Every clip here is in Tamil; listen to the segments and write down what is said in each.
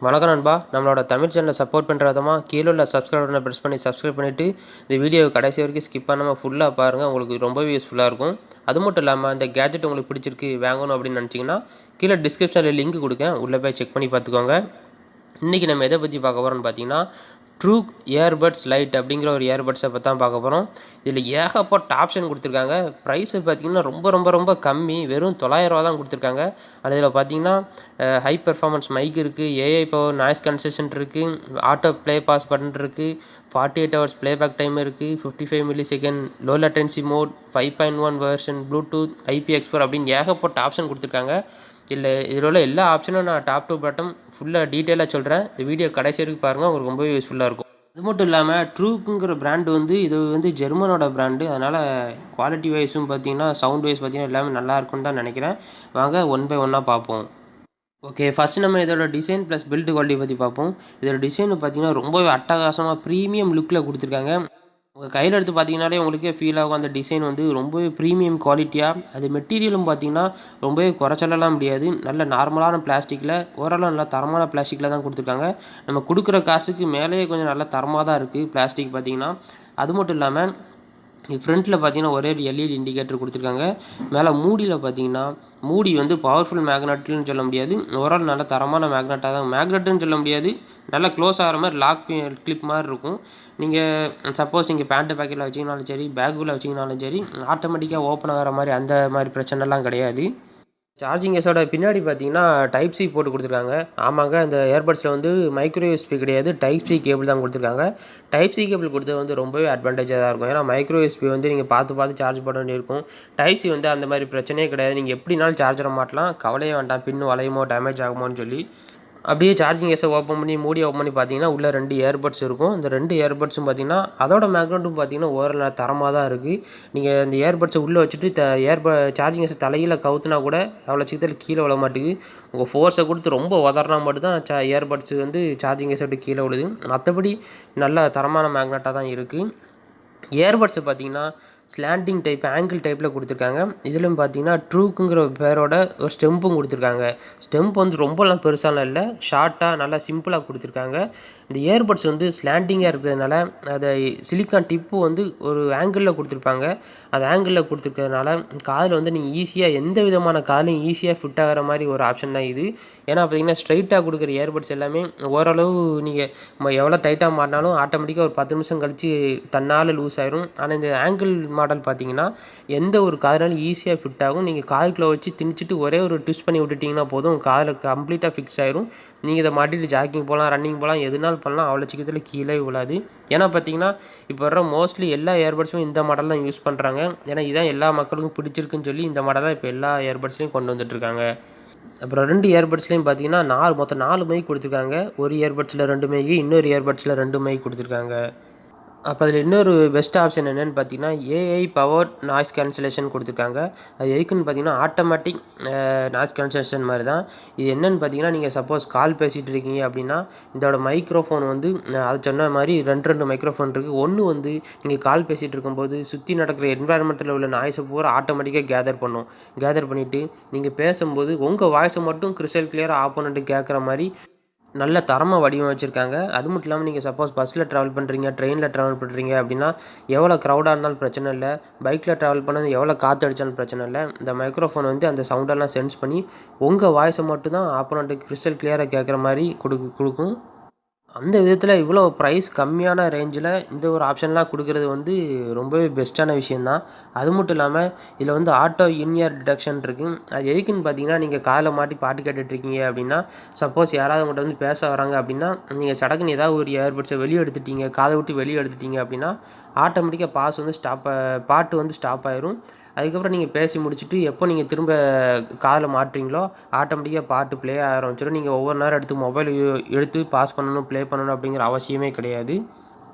வணக்கம் நண்பா. நம்மளோட தமிழ் சேனலை சப்போர்ட் பண்ணுற விதமாக கீழே உள்ள சப்ஸ்கிரைப் பட்டனை ப்ரெஸ் பண்ணி சப்ஸ்கிரைப் பண்ணிவிட்டு இந்த வீடியோவை கடைசி வரைக்கும் ஸ்கிப் பண்ணாமல் ஃபுல்லாக பாருங்கள். உங்களுக்கு ரொம்பவே யூஸ்ஃபுல்லாக இருக்கும். அது மட்டும் இல்லாமல் இந்த கேஜெட் உங்களுக்கு பிடிச்சிருக்கு வாங்கணும் அப்படின்னு நினச்சிங்கன்னா கீழே டிஸ்கிரிப்ஷனில் லிங்க் கொடுக்கேன், உள்ளே போய் செக் பண்ணி பார்த்துக்கோங்க. இன்றைக்கி நம்ம எதை பற்றி பார்க்க போகிறோம்னு பார்த்தீங்கன்னா Truke Air Buds Lite அப்படிங்கிற ஒரு இயர்பட்ஸை பற்றி தான் பார்க்க போகிறோம். இதில் ஏகப்பட்ட ஆப்ஷன் கொடுத்துருக்காங்க. ப்ரைஸு பார்த்திங்கன்னா ரொம்ப கம்மி, வெறும் 900 ரூபா தான் கொடுத்துருக்காங்க. அதில் பார்த்தீங்கன்னா ஹை பெர்ஃபார்மன்ஸ் மைக் இருக்குது, ஏஐ பவர் நாய்ஸ் கன்செஷன் இருக்குது, ஆட்டோ ப்ளே பாஸ் பட்டன் இருக்குது, 48 ஹவர்ஸ் ப்ளேபேக் டைம் இருக்குது, 55 millisecond low latency mode, 5.1 version Bluetooth, IPX4 அப்படின்னு ஏகப்பட்ட ஆப்ஷன் கொடுத்துருக்காங்க. இதில் உள்ள எல்லா ஆப்ஷனும் நான் டாப் டு பாட்டம் ஃபுல்லாக டீட்டெயிலாக சொல்கிறேன். இந்த வீடியோ கடைசி வரைக்கும் பாருங்கள், உங்களுக்கு ரொம்பவே யூஸ்ஃபுல்லாக இருக்கும். அது மட்டும் இல்லாமல் ட்ரூக்குங்கிற பிராண்டு இது ஜெர்மனோட பிராண்டு. அதனால் குவாலிட்டி வைஸும் பார்த்தீங்கன்னா சவுண்ட் வைஸ் பார்த்தீங்கன்னா எல்லாமே நல்லா இருக்குன்னு தான் நினைக்கிறேன். வாங்க ஒன் பை ஒன்னாக பார்ப்போம். ஓகே, ஃபஸ்ட்டு நம்ம இதோட டிசைன் ப்ளஸ் பில்டு குவாலிட்டி பற்றி பார்ப்போம். இதோட டிசைன் பார்த்தீங்கன்னா ரொம்பவே அட்டகாசமாக ப்ரீமியம் லுக்கில் கொடுத்துருக்காங்க. உங்கள் கையில் எடுத்து பார்த்தீங்கன்னாலே உங்களுக்கே ஃபீல் ஆகும். அந்த டிசைன் ரொம்பவே ப்ரீமியம் குவாலிட்டியாக, அது மெட்டீரியலும் பார்த்தீங்கன்னா ரொம்பவே குறைச்சலாம் முடியாது. நல்ல நார்மலான பிளாஸ்டிக்கில், ஓரளவு நல்லா தரமான பிளாஸ்டிக்கில் தான் கொடுத்துருக்காங்க. நம்ம கொடுக்குற காசுக்கு மேலேயே கொஞ்சம் நல்ல தரமாக தான் இருக்குது பிளாஸ்டிக் பார்த்தீங்கன்னா. அது மட்டும் இல்லாமல் ஃப்ரண்ட்டில் பார்த்தீங்கன்னா ஒரே ஒரு எல்இடி இண்டிகேட்டர் கொடுத்துருக்காங்க. மேலே மூடியில் பார்த்தீங்கன்னா மூடி பவர்ஃபுல் மேக்னெட்னு சொல்ல முடியாது, ஓரளவு நல்ல தரமான மேக்னெட்டாக தான், மேக்னெட்டுன்னு சொல்ல முடியாது, நல்லா க்ளோஸ் ஆகிற மாதிரி லாக் கிளிப் மாதிரி இருக்கும். நீங்கள் சப்போஸ் நீங்கள் பேண்ட்டு பேக்கெட்டில் வச்சிங்கனாலும் சரி, பேக்குள்ளே வச்சிங்கனாலும் சரி, ஆட்டோமேட்டிக்காக ஓப்பன் ஆகிற மாதிரி அந்த மாதிரி பிரச்சனைலாம் கிடையாது. சார்ஜிங் கேஸோட பின்னாடி பார்த்தீங்கன்னா டைப் சி போட்டு கொடுத்துருக்காங்க. ஆமாங்க, இந்த ஏர்பட்ஸில் மைக்ரோ யூஎஸ்பி கிடையாது, டைப் சி கேபிள் தான் கொடுத்துருக்காங்க. டைப் சி கேபிள் கொடுத்தது ரொம்பவே அட்வான்டேஜாக தான் இருக்கும். ஏன்னா மைக்ரோ யூஎஸ்பி நீங்கள் பார்த்து சார்ஜ் பண்ண வேண்டியிருக்கும். டைப் சி அந்த மாதிரி பிரச்சனையே கிடையாது. நீங்கள் எப்படினாலும் சார்ஜரை மாட்டலாம், கவலையே வேண்டாம் பின்னு வளையுமோ டேமேஜ் ஆகுமோன்னு சொல்லி. அப்படியே சார்ஜிங் கேஸை ஓப்பன் பண்ணி பார்த்தீங்கன்னா உள்ளே 2 இயர்பட்ஸ் இருக்கும். இந்த 2 இயர்பட்ஸும் பார்த்தீங்கன்னா அதோட மேக்னெட்டும் பார்த்தீங்கன்னா ஓரளவு தரமாக தான் இருக்குது. நீங்கள் இந்த இயர்பட்ஸை உள்ளே வச்சுட்டு சார்ஜிங் கேஸை தலையில் கவுத்துனா கூட அவ்வளோ சீக்கிரத்தில் கீழே விழ மாட்டேங்குது. உங்கள் ஃபோர்ஸை கொடுத்து ரொம்ப உதறினா மட்டும் தான் இயர்பட்ஸ் சார்ஜிங் கேஸை விட்டு கீழே விழுது. மற்றபடி நல்ல தரமான மேக்னெட்டாக தான் இருக்குது. இயர்பட்ஸை பார்த்தீங்கன்னா ஸ்லாண்டிங் டைப், ஆங்கிள் டைப்பில் கொடுத்துருக்காங்க. இதிலும் பார்த்தீங்கன்னா ட்ரூக்குங்கிற பேரோட ஒரு ஸ்டெம்பும் கொடுத்துருக்காங்க. ஸ்டெம்ப் ரொம்பலாம் பெருசாலாம் இல்லை, ஷார்ட்டாக நல்லா சிம்பிளாக கொடுத்துருக்காங்க. இந்த இயர்பட்ஸ் ஸ்லாண்டிங்காக இருக்கிறதுனால அதை சிலிக்கான் டிப்பு ஒரு ஆங்கிளில் கொடுத்துருப்பாங்க. அது ஆங்கிளில் கொடுத்துருக்கிறதுனால காதில் நீங்கள் ஈஸியாக எந்த விதமான காலையும் ஈஸியாக ஃபிட் ஆகிற மாதிரி ஒரு ஆப்ஷன் தான் இது. ஏன்னா பார்த்தீங்கன்னா ஸ்ட்ரைட்டாக கொடுக்குற இயர்பட்ஸ் எல்லாமே ஓரளவு நீங்கள் எவ்வளோ டைட்டாக மாட்டினாலும் ஆட்டோமேட்டிக்காக ஒரு 10 நிமிஷம் கழித்து தன்னால் லூஸ் ஆயிரும். ஆனால் இந்த ஆங்கிள் மாடல் பார்த்தீங்கன்னா எந்த ஒரு காதுனாலும் ஈஸியாக ஃபிட் ஆகும். நீங்கள் காதுக்குள்ளே வச்சு திணிச்சிட்டு ஒரே ஒரு ட்விஸ்ட் பண்ணி விட்டுட்டிங்கன்னா போதும், காதில் கம்ப்ளீட்டாக ஃபிக்ஸ் ஆயிரும். நீங்கள் இதை மாட்டிட்டு ஜாக்கிங் போகலாம், ரன்னிங் போகலாம், எதுனாலும் பண்ணலாம், அவ்வளோ சீக்கிரத்தில் கீழே விழாது. ஏன்னா பார்த்தீங்கன்னா இப்போ வர மோஸ்ட்லி எல்லா இயர்பட்ஸும் இந்த மாடல் தான் யூஸ் பண்ணுறாங்க. ஏன்னா இதான் எல்லா மக்களுக்கும் பிடிச்சிருக்குன்னு சொல்லி இந்த மாடல் தான் இப்போ எல்லா இயர்பட்ஸ்லையும் கொண்டு வந்துட்டுருக்காங்க. அப்புறம் 2 இயர்பட்ஸ்லையும் பார்த்தீங்கன்னா மொத்தம் 4 மைக் கொடுத்துருக்காங்க. ஒரு இயர்பட்ஸில் 2 மைக்கு, இன்னொரு இயர்பட்ஸில் 2 மைக் கொடுத்துருக்காங்க. அப்போ அதில் இன்னொரு பெஸ்ட் ஆப்ஷன் என்னென்னு பார்த்தீங்கன்னா ஏஐ பவர்ட் நாய்ஸ் கேன்சலேஷன் கொடுத்துருக்காங்க. அது எதுக்குன்னு பார்த்தீங்கன்னா ஆட்டோமேட்டிக் நாய்ஸ் கேன்சலேஷன் மாதிரி தான். இது என்னென்னு பார்த்தீங்கன்னா நீங்கள் சப்போஸ் கால் பேசிகிட்டு இருக்கீங்க அப்படின்னா இதோட மைக்ரோஃபோன் அது சொன்ன மாதிரி 2 மைக்ரோஃபோன் இருக்குது. ஒன்று நீங்கள் கால் பேசிகிட்டு இருக்கும்போது சுற்றி நடக்கிற என்வாயர்மெண்ட்டில் உள்ள நாய்ஸை பூரா ஆட்டோமேட்டிக்காக கேதர் பண்ணிவிட்டு நீங்கள் பேசும்போது உங்கள் வாய்ஸை மட்டும் கிறிஸ்டல் கிளியராக ஆப்போனண்ட்டு கேட்குற மாதிரி நல்ல தரமாக வடிவமைச்சிருக்காங்க. அது மட்டும் இல்லாமல் நீங்கள் சப்போஸ் பஸ்ஸில் ட்ராவல் பண்ணுறீங்க, ட்ரெயினில் ட்ராவல் பண்ணுறீங்க அப்படின்னா எவ்வளோ க்ரௌடாக இருந்தாலும் பிரச்சனை இல்லை, பைக்கில் ட்ராவல் பண்ணது எவ்வளோ காற்று அடித்தாலும் பிரச்சனை இல்லை. இந்த மைக்ரோஃபோன் அந்த சவுண்டெல்லாம் சென்ஸ் பண்ணி உங்கள் வாய்ஸை மட்டும் தான் ஆப்போனண்ட்டு கிறிஸ்டல் கிளியராக கேட்குற மாதிரி கொடுக்கும். அந்த விதத்தில் இவ்வளோ ப்ரைஸ் கம்மியான ரேஞ்சில் இந்த ஒரு ஆப்ஷன்லாம் கொடுக்குறது ரொம்பவே பெஸ்ட்டான விஷயந்தான். அது மட்டும் இல்லாமல் இதில் ஆட்டோ இன்இயர் டிடெக்ஷன் இருக்குது. அது எதுக்குன்னு பார்த்தீங்கன்னா நீங்கள் காதில் மாட்டி பாட்டு கேட்டுட்ருக்கீங்க அப்படின்னா சப்போஸ் யாராவது உங்கள்கிட்ட பேச வராங்க அப்படின்னா நீங்கள் சடக்குன்னு ஏதாவது ஒரு இயர்பட்ஸை வெளியே எடுத்துட்டீங்க, காதை விட்டு வெளியே எடுத்துட்டீங்க அப்படின்னா ஆட்டோமேட்டிக்காக பாட்டு ஸ்டாப் ஆயிரும். அதுக்கப்புறம் நீங்கள் பேசி முடிச்சுட்டு எப்போ நீங்கள் திரும்ப காதில் மாட்டுறீங்களோ ஆட்டோமேட்டிக்காக பாட்டு ப்ளே ஆக ஆரம்பிச்சிடும். நீங்கள் ஒவ்வொரு நேரம் எடுத்து மொபைல் எடுத்து பாஸ் பண்ணணும், ப்ளே பண்ணணும் அப்படிங்கிற அவசியமே கிடையாது.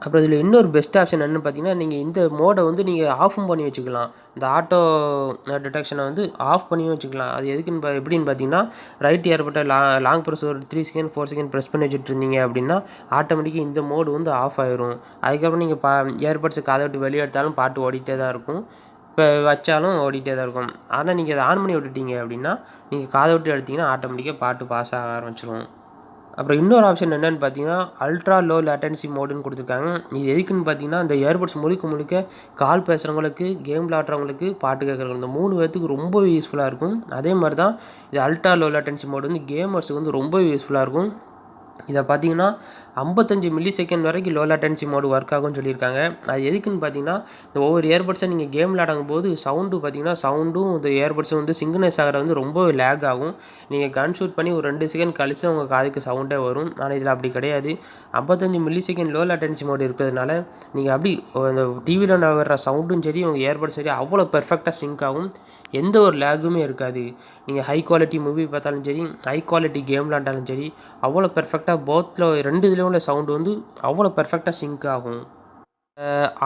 அப்புறம் இதில் இன்னொரு பெஸ்ட் ஆப்ஷன் என்னென்னு பார்த்தீங்கன்னா நீங்கள் இந்த மோடை நீங்கள் ஆஃபும் பண்ணி வச்சுக்கலாம். இந்த ஆட்டோ டிடெக்ஷனை ஆஃப் பண்ணியும் வச்சுக்கலாம். அது எப்படின்னு பார்த்தீங்கன்னா ரைட் இயர்பட்டை லாங் ப்ரெஸ் ஒரு 3 செகண்ட் 4 செகண்ட் ப்ரெஸ் பண்ணி வச்சுட்டு இருந்தீங்க அப்படின்னா ஆட்டோமேட்டிக்காக இந்த மோடு ஆஃப் ஆயிரும். அதுக்கப்புறம் நீங்கள் இயர்பட்ஸை காதை விட்டு வெளியே எடுத்தாலும் பாட்டு ஓடிட்டே தான் இருக்கும், இப்போ வச்சாலும் ஓடிட்டே தான் இருக்கும். ஆனால் நீங்கள் அதை ஆன் பண்ணி விட்டுட்டீங்க அப்படின்னா நீங்கள் காதை விட்டு எடுத்திங்கன்னா ஆட்டோமேட்டிக்காக பாட்டு பாஸ் ஆக ஆரம்பிச்சிடும். அப்புறம் இன்னொரு ஆப்ஷன் என்னென்னு பார்த்தீங்கன்னா அல்ட்ரா லோ லேட்டன்சி மோடுன்னு கொடுத்துருக்காங்க. இது எதுக்குன்னு பார்த்தீங்கன்னா இந்த இயர்பட்ஸ் முழுக்க கால் பேசுகிறவங்களுக்கு, கேம் விளாட்றவங்களுக்கு, பாட்டு கேட்குறவங்க இந்த 3 பேர்த்துக்கு ரொம்பவே யூஸ்ஃபுல்லாக இருக்கும். அதே மாதிரி தான் இது அல்ட்ரா லோ லேட்டன்சி மோடு வந்து கேமர்ஸுக்கு வந்து ரொம்பவே யூஸ்ஃபுல்லாக இருக்கும். இதை பார்த்தீங்கன்னா 55 மில்லி செகண்ட் வரைக்கும் லோ லேட்டன்சி மோடு ஒர்க் ஆகும்னு சொல்லியிருக்காங்க. அது எதுக்குன்னு பார்த்தீங்கன்னா இந்த ஒவ்வொரு இயர்பட்ஸை நீங்கள் கேம் விளையாடும் போது சவுண்டும் பார்த்தீங்கன்னா சவுண்டும் இந்த இயர்பட்ஸும் வந்து சிங்க்ரனைஸ் ஆகிற வந்து ரொம்ப லேக் ஆகும். நீங்கள் கன் ஷூட் பண்ணி ஒரு 2 செகண்ட் கழிச்சு உங்கள் காதுக்கு சவுண்டே வரும். ஆனால் இதில் அப்படி கிடையாது. 55 millisecond low latency mode இருக்கிறதுனால நீங்கள் அப்படி இந்த டிவியில் வர்ற சவுண்டும் சரி உங்கள் இயர்பட்ஸ் சரி அவ்வளோ பெர்ஃபெக்டாக சிங்க் ஆகும். எந்த ஒரு லேகுமே இருக்காது. நீங்கள் ஹை குவாலிட்டி மூவி பார்த்தாலும் சரி, ஹை குவாலிட்டி கேம் விளாண்டாலும் சரி அவ்வளோ பெர்ஃபெக்டாக போத்தில் 2 இதுலேயும் உள்ள சவுண்டு வந்து அவ்வளோ பெர்ஃபெக்டாக சிங்க் ஆகும்.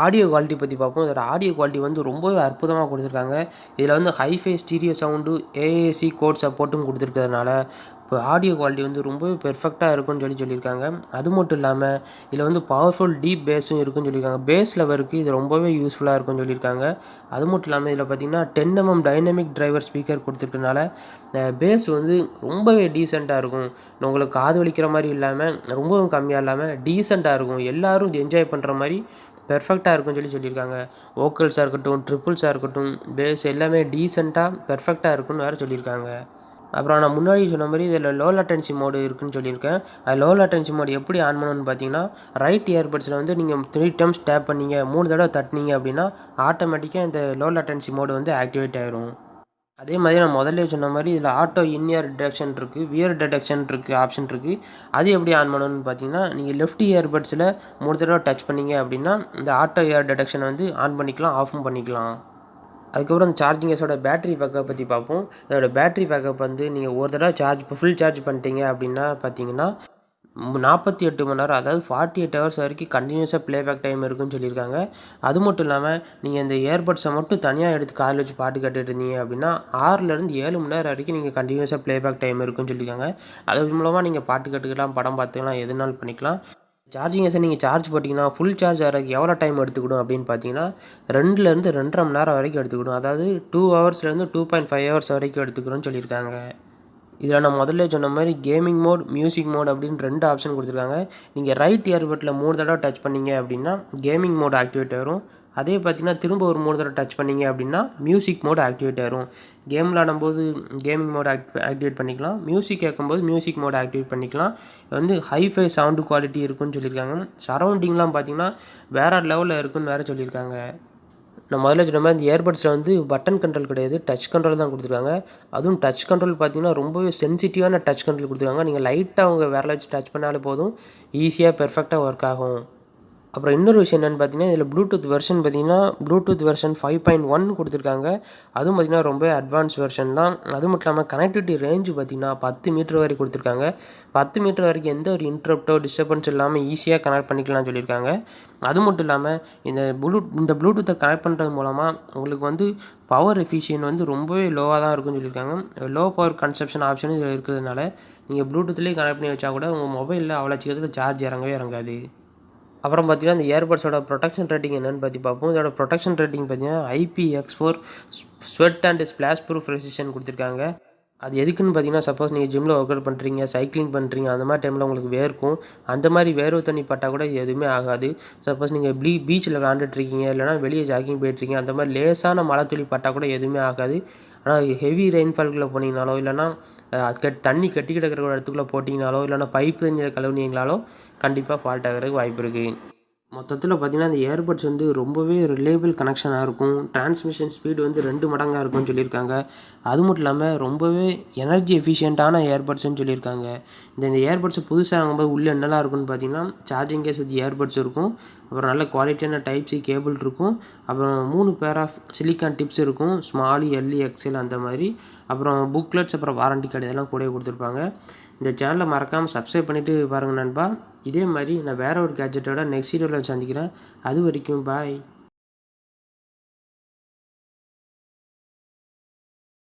ஆடியோ குவாலிட்டி பற்றி பார்ப்போம். இதோட ஆடியோ குவாலிட்டி வந்து ரொம்பவே அற்புதமாக கொடுத்துருக்காங்க. இதில் வந்து hi fi stereo sound, AAC codec சப்போர்ட்டும் கொடுத்துருக்கிறதுனால இப்போ ஆடியோ குவாலிட்டி வந்து ரொம்பவே பெர்ஃபெக்டாக இருக்கும்னு சொல்லியிருக்காங்க. அது மட்டும் இல்லாமல் இதில் வந்து பவர்ஃபுல் டீப் பேஸும் இருக்குன்னு சொல்லியிருக்காங்க. பேஸ் லெவலுக்கு இது ரொம்பவே யூஸ்ஃபுல்லாக இருக்கும்னு சொல்லியிருக்காங்க. அது மட்டும் இல்லாமல் இதில் பார்த்திங்கன்னா 10mm டைனமிக் டிரைவர் ஸ்பீக்கர் கொடுத்துருக்கனால பேஸ் வந்து ரொம்பவே டீசெண்டாக இருக்கும். உங்களுக்கு காது வலிக்கிற மாதிரி இல்லாமல் ரொம்பவும் கம்மியாக இல்லாமல் டீசெண்டாக இருக்கும். எல்லோரும் என்ஜாய் பண்ணுற மாதிரி பெர்ஃபெக்டாக இருக்கும்னு சொல்லியிருக்காங்க. வோக்கல்ஸாக இருக்கட்டும், ட்ரிப்புள்ஸாக இருக்கட்டும், பேஸ் எல்லாமே டீசெண்டாக பெர்ஃபெக்டாக இருக்குன்னு வேறு சொல்லியிருக்காங்க. அப்புறம் நான் முன்னாடி சொன்ன மாதிரி இதில் லோ லேட்டன்சி மோடு இருக்குதுன்னு சொல்லியிருக்கேன். அது லோ லேட்டன்சி மோடு எப்படி ஆன் பண்ணணும்னு பார்த்தீங்கன்னா ரைட் இயர்பட்ஸில் வந்து நீங்கள் 3 டைம்ஸ் டேப் பண்ணீங்க, 3 தடவை தட்டினீங்க அப்படின்னா ஆட்டோமேட்டிக்காக இந்த லோ லேட்டன்சி மோடு வந்து ஆக்டிவேட் ஆயிரும். அதே மாதிரி நான் முதல்ல சொன்ன மாதிரி இதில் ஆட்டோ இன்இயர் டிடெக்ஷன் இருக்குது, வியர் டிடெக்ஷன் இருக்குது, ஆப்ஷன் இருக்குது. அது எப்படி ஆன் பண்ணணும்னு பார்த்தீங்கன்னா நீங்கள் லெஃப்ட் இயர்பட்ஸில் 3 தடவை டச் பண்ணீங்க அப்படின்னா இந்த ஆட்டோ இயர் டிடெக்ஷனை வந்து ஆன் பண்ணிக்கலாம், ஆஃபும் பண்ணிக்கலாம். அதுக்கப்புறம் அந்த சார்ஜிங் கேஸோட பேட்டரி பேக்கப் பற்றி பார்ப்போம். அதோட பேட்டரி பேக்கப் வந்து நீங்கள் ஒரு தடவை ஃபுல் சார்ஜ் பண்ணிட்டீங்க அப்படின்னா பார்த்தீங்கன்னா 48 மணி நேரம், அதாவது 48 ஹவர்ஸ் வரைக்கும் கண்டினியூஸாக ப்ளேபேக் டைம் இருக்குன்னு சொல்லியிருக்காங்க. அது மட்டும் இல்லாமல் நீங்கள் இந்த இயர்பட்ஸை மட்டும் தனியாக எடுத்து காதில் வச்சு பாட்டு கேட்டுட்டு இருந்தீங்க அப்படின்னா 6லேருந்து 7 மணி நேரம் வரைக்கும் நீங்கள் கண்டினியூஸாக ப்ளேபேக் டைம் இருக்குன்னு சொல்லியிருக்காங்க. அது மூலமாக நீங்கள் பாட்டு கேட்டுக்கலாம், படம் பார்த்துக்கலாம், எதுனாலும் பண்ணிக்கலாம். சார்ஜிங் கேஸை நீங்கள் சார்ஜ் போட்டிங்கன்னா ஃபுல் சார்ஜ் ஆகிறதுக்கு எவ்வளோ டைம் எடுத்துக்கிடும் அப்படின்னு பார்த்தீங்கன்னா 2லேருந்து 2.5 மணி நேரம் வரைக்கும் எடுத்துக்கிடும். அதாவது 2 ஹவர்ஸ்லேருந்து 2.5 ஹவர்ஸ் வரைக்கும் எடுத்துக்கணும்னு சொல்லியிருக்காங்க. இதில் நான் முதல்ல சொன்ன மாதிரி கேமிங் மோட், மியூசிக் மோட் அப்படின்னு 2 ஆப்ஷன் கொடுத்துருக்காங்க. நீங்கள் ரைட் இயர்பட்டில் 3 தடவை டச் பண்ணிங்க அப்படின்னா கேமிங் மோட் ஆக்டிவேட் ஆகிரும். அதே பார்த்தீங்கன்னா திரும்ப ஒரு 3 தடவை டச் பண்ணிங்க அப்படின்னா மியூசிக் மோட் ஆக்டிவேட் ஆகிரும். கேம் விளாடும்போது கேமிங் மோட் ஆக்டிவேட் பண்ணிக்கலாம், மியூசிக் கேட்கும்போது மியூசிக் மோட் ஆக்டிவேட் பண்ணிக்கலாம். வந்து ஹைஃபை சவுண்டு குவாலிட்டி இருக்குன்னு சொல்லியிருக்காங்க. சரௌண்டிங்லாம் பார்த்தீங்கன்னா வேறு லெவலில் இருக்குன்னு வேறு சொல்லியிருக்காங்க. நான் முதல்ல சொன்ன மாதிரி இந்த இயர்பட்ஸில் வந்து பட்டன் கண்ட்ரோல் கிடையாது, டச் கண்ட்ரோல் தான் கொடுத்துருக்காங்க. அதுவும் டச் கண்ட்ரோல் பார்த்தீங்கன்னா ரொம்பவே சென்சிட்டிவான டச் கண்ட்ரோல் கொடுத்துருக்காங்க. நீங்கள் லைட்டாக உங்கள் விரலை வச்சு டச் பண்ணாலே போதும், ஈஸியாக பெர்ஃபெக்டாக ஒர்க் ஆகும். அப்புறம் இன்னொரு விஷயம் என்னென்னு பார்த்தீங்கன்னா இதில் ப்ளூடூத் வெர்ஷன் பார்த்தீங்கன்னா ப்ளூடூத் வெர்ஷன் 5.1 கொடுத்துருக்காங்க. அதுவும் பார்த்தீங்கன்னா ரொம்ப அட்வான்ஸ் வெர்ஷன் தான். அது மட்டும் இல்லாமல் கனெக்டிவிட்டி ரேஞ்சு பார்த்தீங்கன்னா 10 மீட்டர் வரைக்கும் கொடுத்துருக்காங்க. 10 மீட்டர் வரைக்கும் எந்த ஒரு இன்ட்ரப்டோ டிஸ்டர்பன்ஸ் இல்லாமல் ஈஸியாக கனெக்ட் பண்ணிக்கலாம்னு சொல்லியிருக்காங்க. அது மட்டும் இல்லாமல் இந்த ப்ளூடூத்தை கனெக்ட் பண்ணுறது மூலமாக உங்களுக்கு வந்து பவர் எஃபிஷியன்ட் வந்து ரொம்பவே லோவாக தான் இருக்குன்னு சொல்லியிருக்காங்க. லோ பவர் கன்சப்ஷன் ஆப்ஷனும் இதில் இருக்கிறதுனால நீங்கள் ப்ளூடூத்லேயே கனெக்ட் பண்ணி வச்சா கூட உங்கள் மொபைலில் அவ்வளோ சீக்கிரத்தில் சார்ஜ் இறங்காது. அப்புறம் பார்த்தீங்கன்னா இந்த இயர்பட்ஸோட ப்ரொடெக்ஷன் ரேட்டிங் என்னென்னு பற்றி பார்ப்போம். இதோட ப்ரொடெக்ஷன் ரேட்டிங் பார்த்தீங்கன்னா IPX4 sweat and splash proof resistant கொடுத்துருக்காங்க. அது எதுக்குன்னு பார்த்தீங்கன்னா சப்போஸ் நீங்கள் ஜிம்மில் ஒர்க் அவுட் பண்ணுறீங்க, சைக்கிளிங் பண்ணுறீங்க, அந்த மாதிரி டைமில் உங்களுக்கு வேர்க்கும். அந்த மாதிரி வேர்வை தண்ணி பட்டால் கூட எதுவுமே ஆகாது. சப்போஸ் நீங்கள் பீச்சில் விளாண்டுட்ருக்கீங்க, இல்லைனா வெளியே ஜாக்கிங் போய்ட்ருக்கீங்க, அந்த மாதிரி லேசான மழை துளி பட்டால் கூட எதுவுமே ஆகாது. ஆனால் ஹெவி ரெயின்ஃபால்குள்ளே போனீங்கனாலோ, இல்லைனா தண்ணி கட்டி கிடக்கிற இடத்துக்குள்ளே போட்டிங்கனாலோ, இல்லைனா பைப்பு தண்ணியில் கழுவுனீங்கனாலோ கண்டிப்பாக ஃபால்ட் ஆகிறதுக்கு வாய்ப்பு இருக்குது. மொத்தத்தில் பார்த்திங்கன்னா இந்த இயர்பட்ஸ் வந்து ரொம்பவே ரிலேபிள் கனெக்ஷனாக இருக்கும். டிரான்ஸ்மிஷன் ஸ்பீடு வந்து 2 மடங்காக இருக்கும்னு சொல்லியிருக்காங்க. அது மட்டும் இல்லாமல் ரொம்பவே எனர்ஜி எஃபிஷியண்ட்டான இயர்பட்ஸ்ன்னு சொல்லியிருக்காங்க. இந்த இயர்பட்ஸ் புதுசாக வாங்கும்போது உள்ளே என்னெல்லாம் இருக்குன்னு பார்த்தீங்கன்னா சார்ஜிங் கேஸ் வித் இயர்பட்ஸ் இருக்கும், அப்புறம் நல்ல குவாலிட்டியான டைப் சி கேபிள் இருக்கும், அப்புறம் 3 பேர் ஆஃப் சிலிக்கான் டிப்ஸ் இருக்கும், ஸ்மால், எல், எக்ஸ்எல் அந்த மாதிரி, அப்புறம் புக்லெட்ஸ், அப்புறம் வாரண்டி கார்டு இதெல்லாம் கூட கொடுத்துருப்பாங்க. இந்த சேனலை மறக்காமல் சப்ஸ்கிரைப் பண்ணிவிட்டு பாருங்கள் நண்பா. இதே மாதிரி நான் வேறு ஒரு கேட்ஜெட்டோட நெக்ஸ்ட் வீடியோவில் சந்திக்கிறேன். அது வரைக்கும் பாய்.